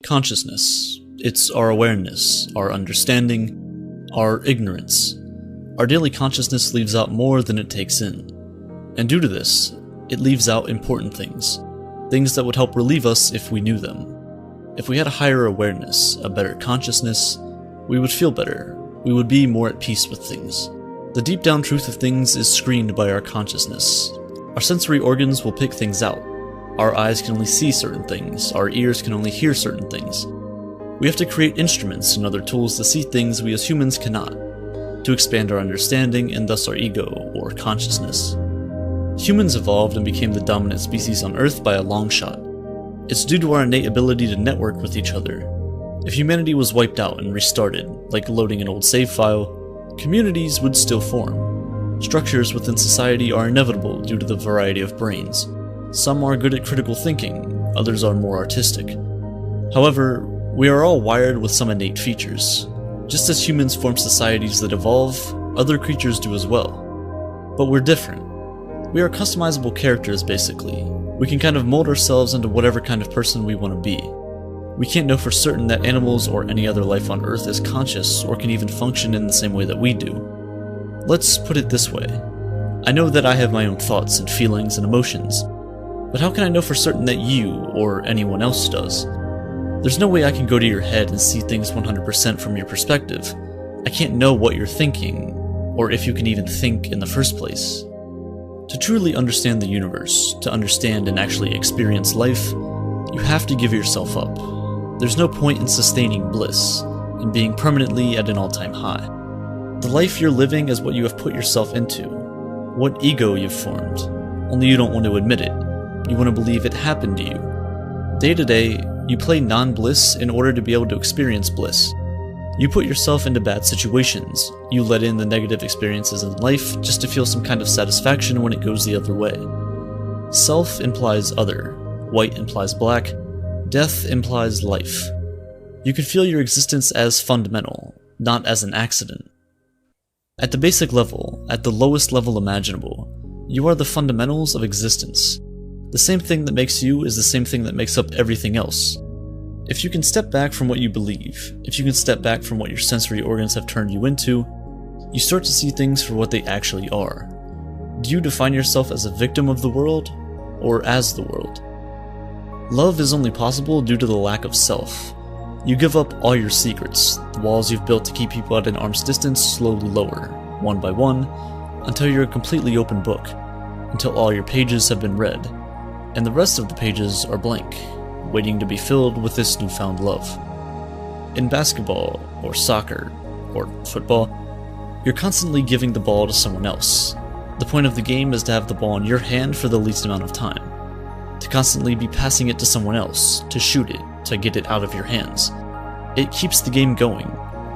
Consciousness. It's our awareness, our understanding, our ignorance. Our daily consciousness leaves out more than it takes in. And due to this, it leaves out important things. Things that would help relieve us if we knew them. If we had a higher awareness, a better consciousness, we would feel better. We would be more at peace with things. The deep down truth of things is screened by our consciousness. Our sensory organs will pick things out. Our eyes can only see certain things, our ears can only hear certain things. We have to create instruments and other tools to see things we as humans cannot, to expand our understanding and thus our ego, or consciousness. Humans evolved and became the dominant species on Earth by a long shot. It's due to our innate ability to network with each other. If humanity was wiped out and restarted, like loading an old save file, communities would still form. Structures within society are inevitable due to the variety of brains. Some are good at critical thinking, others are more artistic. However, we are all wired with some innate features. Just as humans form societies that evolve, other creatures do as well. But we're different. We are customizable characters, basically. We can kind of mold ourselves into whatever kind of person we want to be. We can't know for certain that animals or any other life on Earth is conscious or can even function in the same way that we do. Let's put it this way. I know that I have my own thoughts and feelings and emotions, but how can I know for certain that you, or anyone else, does? There's no way I can go to your head and see things 100% from your perspective. I can't know what you're thinking, or if you can even think in the first place. To truly understand the universe, to understand and actually experience life, you have to give yourself up. There's no point in sustaining bliss, in being permanently at an all-time high. The life you're living is what you have put yourself into, what ego you've formed, only you don't want to admit it. You want to believe it happened to you. Day to day, you play non-bliss in order to be able to experience bliss. You put yourself into bad situations. You let in the negative experiences in life just to feel some kind of satisfaction when it goes the other way. Self implies other. White implies black. Death implies life. You can feel your existence as fundamental, not as an accident. At the basic level, at the lowest level imaginable, you are the fundamentals of existence. The same thing that makes you is the same thing that makes up everything else. If you can step back from what you believe, if you can step back from what your sensory organs have turned you into, you start to see things for what they actually are. Do you define yourself as a victim of the world, or as the world? Love is only possible due to the lack of self. You give up all your secrets, the walls you've built to keep people at an arm's distance slowly lower, one by one, until you're a completely open book, until all your pages have been read, and the rest of the pages are blank, waiting to be filled with this newfound love. In basketball, or soccer, or football, you're constantly giving the ball to someone else. The point of the game is to have the ball in your hand for the least amount of time, to constantly be passing it to someone else, to shoot it, to get it out of your hands. It keeps the game going,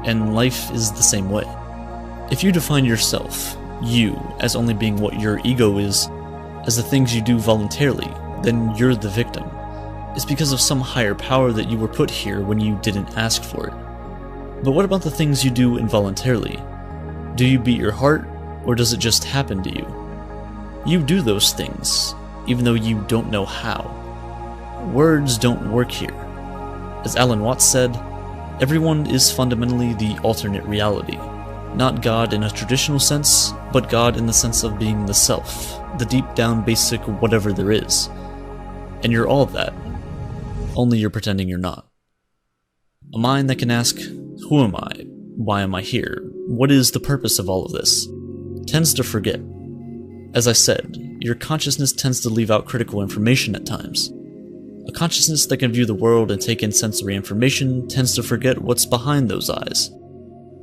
and life is the same way. If you define yourself, you, as only being what your ego is, as the things you do voluntarily, then you're the victim. It's because of some higher power that you were put here when you didn't ask for it. But what about the things you do involuntarily? Do you beat your heart, or does it just happen to you? You do those things, even though you don't know how. Words don't work here. As Alan Watts said, everyone is fundamentally the alternate reality. Not God in a traditional sense, but God in the sense of being the self, the deep down basic whatever there is. And you're all that. Only you're pretending you're not. A mind that can ask, who am I? Why am I here? What is the purpose of all of this? Tends to forget. As I said, your consciousness tends to leave out critical information at times. A consciousness that can view the world and take in sensory information tends to forget what's behind those eyes.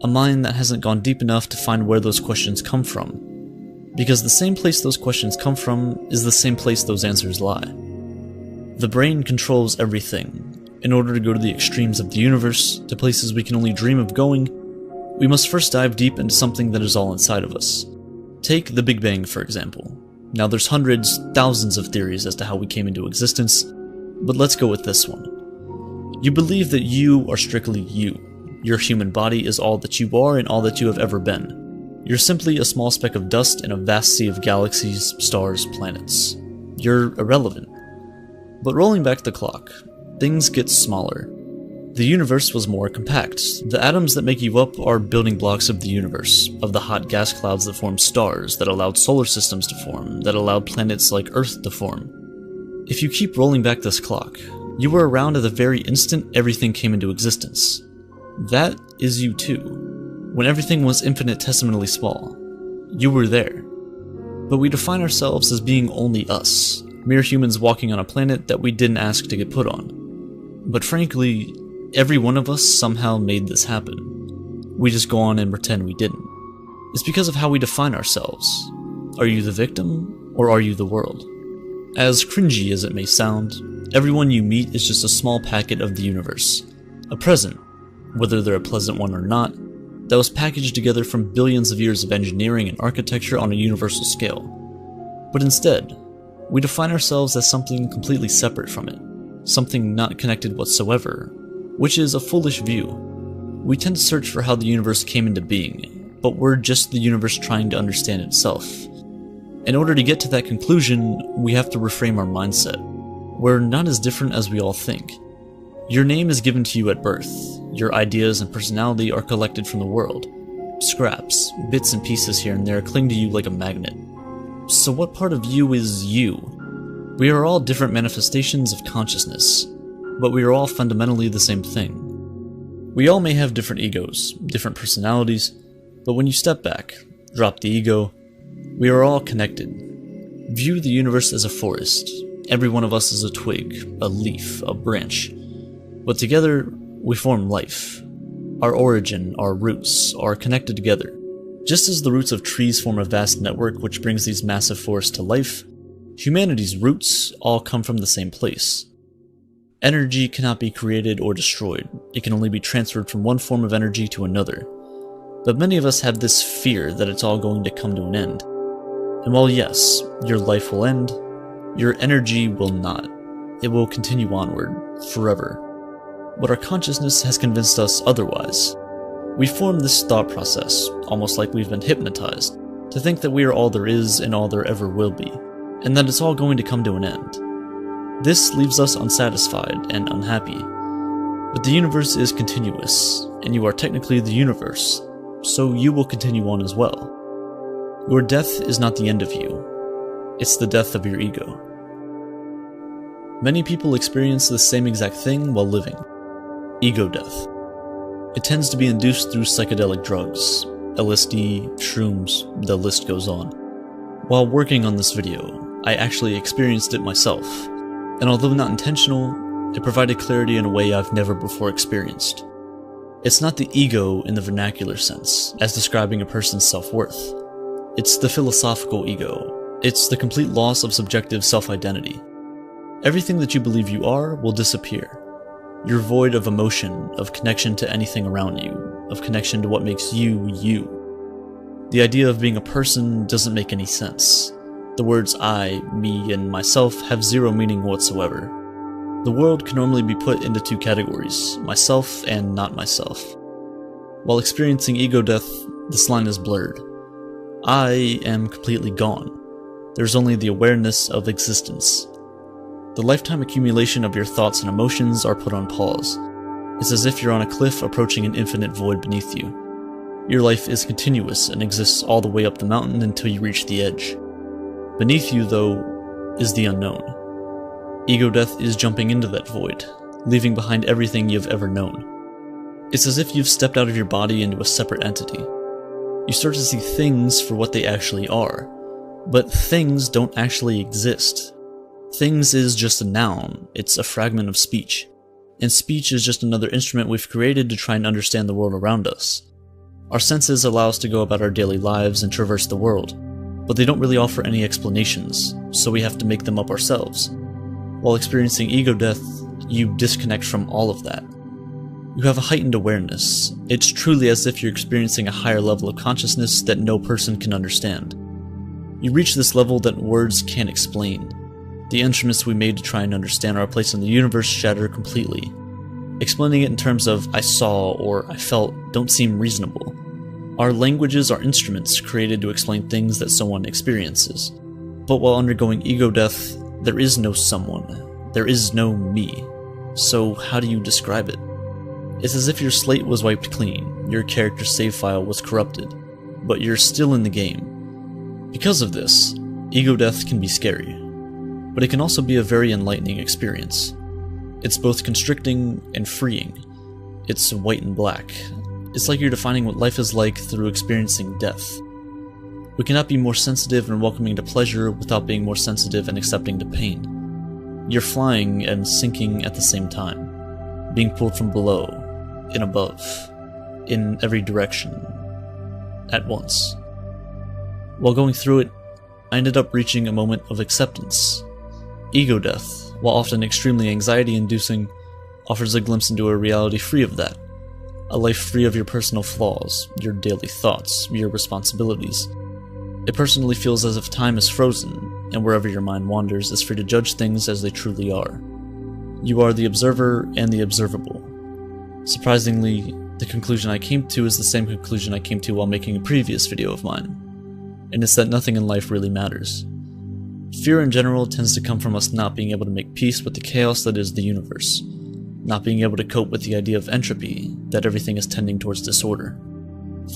A mind that hasn't gone deep enough to find where those questions come from. Because the same place those questions come from is the same place those answers lie. The brain controls everything. In order to go to the extremes of the universe, to places we can only dream of going, we must first dive deep into something that is all inside of us. Take the Big Bang, for example. Now there's hundreds, thousands of theories as to how we came into existence, but let's go with this one. You believe that you are strictly you. Your human body is all that you are and all that you have ever been. You're simply a small speck of dust in a vast sea of galaxies, stars, planets. You're irrelevant. But rolling back the clock, things get smaller. The universe was more compact. The atoms that make you up are building blocks of the universe, of the hot gas clouds that formed stars, that allowed solar systems to form, that allowed planets like Earth to form. If you keep rolling back this clock, you were around at the very instant everything came into existence. That is you too. When everything was infinitesimally small, you were there. But we define ourselves as being only us, mere humans walking on a planet that we didn't ask to get put on. But frankly, every one of us somehow made this happen. We just go on and pretend we didn't. It's because of how we define ourselves. Are you the victim, or are you the world? As cringy as it may sound, everyone you meet is just a small packet of the universe. A present, whether they're a pleasant one or not, that was packaged together from billions of years of engineering and architecture on a universal scale. But instead, we define ourselves as something completely separate from it, something not connected whatsoever, which is a foolish view. We tend to search for how the universe came into being, but we're just the universe trying to understand itself. In order to get to that conclusion, we have to reframe our mindset. We're not as different as we all think. Your name is given to you at birth. Your ideas and personality are collected from the world. Scraps, bits and pieces here and there cling to you like a magnet. So what part of you is you? We are all different manifestations of consciousness, but we are all fundamentally the same thing. We all may have different egos, different personalities, but when you step back, drop the ego, we are all connected. View the universe as a forest. Every one of us is a twig, a leaf, a branch. But together, we form life. Our origin, our roots, are connected together. Just as the roots of trees form a vast network which brings these massive forests to life, humanity's roots all come from the same place. Energy cannot be created or destroyed. It can only be transferred from one form of energy to another. But many of us have this fear that it's all going to come to an end. And while yes, your life will end, your energy will not. It will continue onward, forever. But our consciousness has convinced us otherwise. We form this thought process, almost like we've been hypnotized, to think that we are all there is and all there ever will be, and that it's all going to come to an end. This leaves us unsatisfied and unhappy. But the universe is continuous, and you are technically the universe, so you will continue on as well. Your death is not the end of you. It's the death of your ego. Many people experience the same exact thing while living. Ego death. It tends to be induced through psychedelic drugs, LSD, shrooms, the list goes on. While working on this video, I actually experienced it myself, and although not intentional, it provided clarity in a way I've never before experienced. It's not the ego in the vernacular sense, as describing a person's self-worth. It's the philosophical ego. It's the complete loss of subjective self-identity. Everything that you believe you are will disappear. You're void of emotion, of connection to anything around you, of connection to what makes you, you. The idea of being a person doesn't make any sense. The words I, me, and myself have zero meaning whatsoever. The world can normally be put into two categories, myself and not myself. While experiencing ego death, this line is blurred. I am completely gone. There's only the awareness of existence. The lifetime accumulation of your thoughts and emotions are put on pause. It's as if you're on a cliff approaching an infinite void beneath you. Your life is continuous and exists all the way up the mountain until you reach the edge. Beneath you, though, is the unknown. Ego death is jumping into that void, leaving behind everything you've ever known. It's as if you've stepped out of your body into a separate entity. You start to see things for what they actually are, but things don't actually exist. Things is just a noun, it's a fragment of speech. And speech is just another instrument we've created to try and understand the world around us. Our senses allow us to go about our daily lives and traverse the world, but they don't really offer any explanations, so we have to make them up ourselves. While experiencing ego death, you disconnect from all of that. You have a heightened awareness. It's truly as if you're experiencing a higher level of consciousness that no person can understand. You reach this level that words can't explain. The instruments we made to try and understand our place in the universe shatter completely. Explaining it in terms of I saw or I felt don't seem reasonable. Our languages are instruments created to explain things that someone experiences. But while undergoing ego death, there is no someone. There is no me. So how do you describe it? It's as if your slate was wiped clean, your character's save file was corrupted, but you're still in the game. Because of this, ego death can be scary, but it can also be a very enlightening experience. It's both constricting and freeing. It's white and black. It's like you're defining what life is like through experiencing death. We cannot be more sensitive and welcoming to pleasure without being more sensitive and accepting to pain. You're flying and sinking at the same time, being pulled from below, and above, in every direction, at once. While going through it, I ended up reaching a moment of acceptance. Ego death, while often extremely anxiety-inducing, offers a glimpse into a reality free of that. A life free of your personal flaws, your daily thoughts, your responsibilities. It personally feels as if time is frozen, and wherever your mind wanders is free to judge things as they truly are. You are the observer and the observable. Surprisingly, the conclusion I came to is the same conclusion I came to while making a previous video of mine, and it's that nothing in life really matters. Fear in general tends to come from us not being able to make peace with the chaos that is the universe, not being able to cope with the idea of entropy, that everything is tending towards disorder.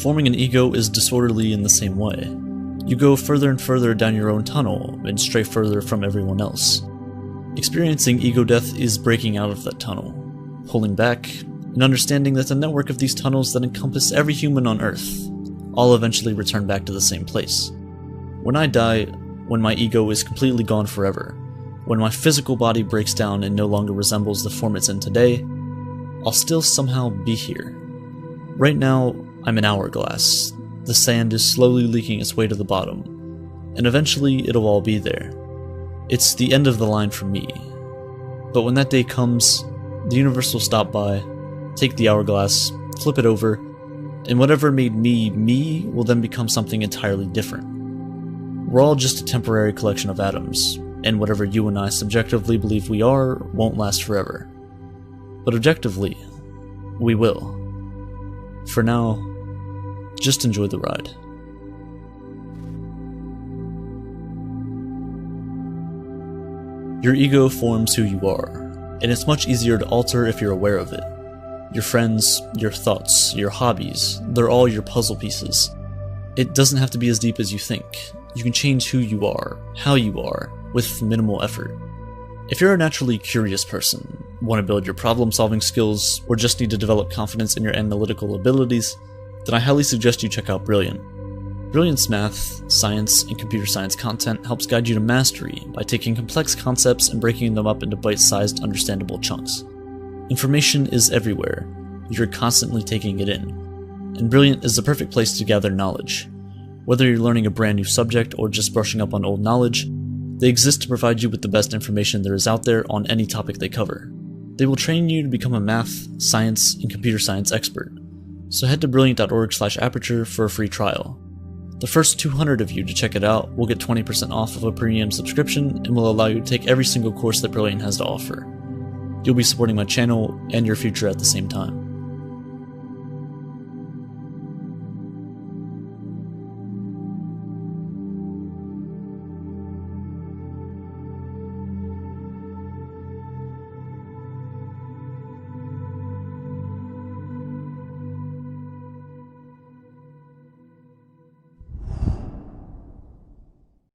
Forming an ego is disorderly in the same way. You go further and further down your own tunnel and stray further from everyone else. Experiencing ego death is breaking out of that tunnel, pulling back, and understanding that the network of these tunnels that encompass every human on Earth all eventually return back to the same place. When I die, when my ego is completely gone forever, when my physical body breaks down and no longer resembles the form it's in today, I'll still somehow be here. Right now, I'm an hourglass. The sand is slowly leaking its way to the bottom, and eventually it'll all be there. It's the end of the line for me. But when that day comes, the universe will stop by, take the hourglass, flip it over, and whatever made me me will then become something entirely different. We're all just a temporary collection of atoms, and whatever you and I subjectively believe we are won't last forever. But objectively, we will. For now, just enjoy the ride. Your ego forms who you are, and it's much easier to alter if you're aware of it. Your friends, your thoughts, your hobbies, they're all your puzzle pieces. It doesn't have to be as deep as you think. You can change who you are, how you are, with minimal effort. If you're a naturally curious person, want to build your problem-solving skills, or just need to develop confidence in your analytical abilities, then I highly suggest you check out Brilliant. Brilliant's math, science, and computer science content helps guide you to mastery by taking complex concepts and breaking them up into bite-sized, understandable chunks. Information is everywhere. You're constantly taking it in. And Brilliant is the perfect place to gather knowledge. Whether you're learning a brand new subject or just brushing up on old knowledge, they exist to provide you with the best information there is out there on any topic they cover. They will train you to become a math, science, and computer science expert. So head to brilliant.org/aperture for a free trial. The first 200 of you to check it out will get 20% off of a premium subscription and will allow you to take every single course that Brilliant has to offer. You'll be supporting my channel and your future at the same time.